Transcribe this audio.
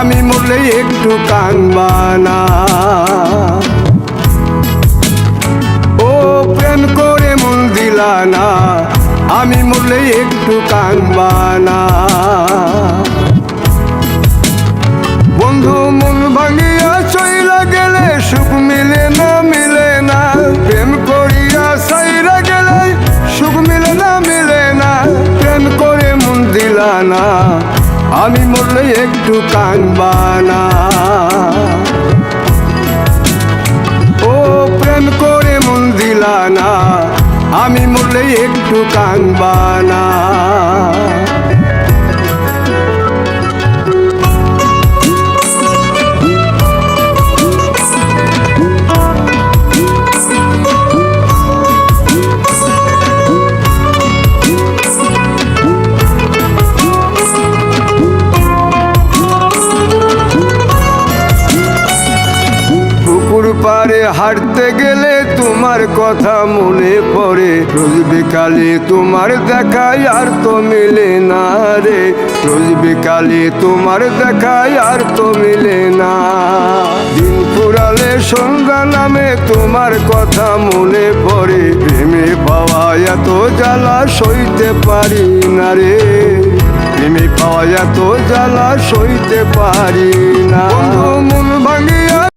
আমি মরলে একটু কাঁদবা না। ও প্রেম করে মন দিলা না, আমি মরলে একটু কাঁদবা না। বন্ধু মন ভাঙিয়া চইলা গেলে সুখ মিলে না, মিলে না। প্রেম করিয়া সাইরা গেলে সুখ মিলে না, মিলে না। প্রেম করে মন দিলা না, আমি মরলে একটু কাঁদবা না। ও প্রেম করে মন দিলা না, আমি মরলে একটু কাঁদবা না। পারে হাঁটতে গেলে তোমার কথা মনে পড়ে, রোজ বিকালে তোমার দেখায় আর তো মিলে না রে। রোজ বিকালে তোমার দেখায় আর তো মিলে না। দিন ফুরালে সন্ধ্যা নামে তোমার কথা মনে পড়ে, প্রেমে পাওয়া এত জ্বালা সইতে পারি না রে। প্রেমে পাওয়া এত জ্বালা সইতে পারি না।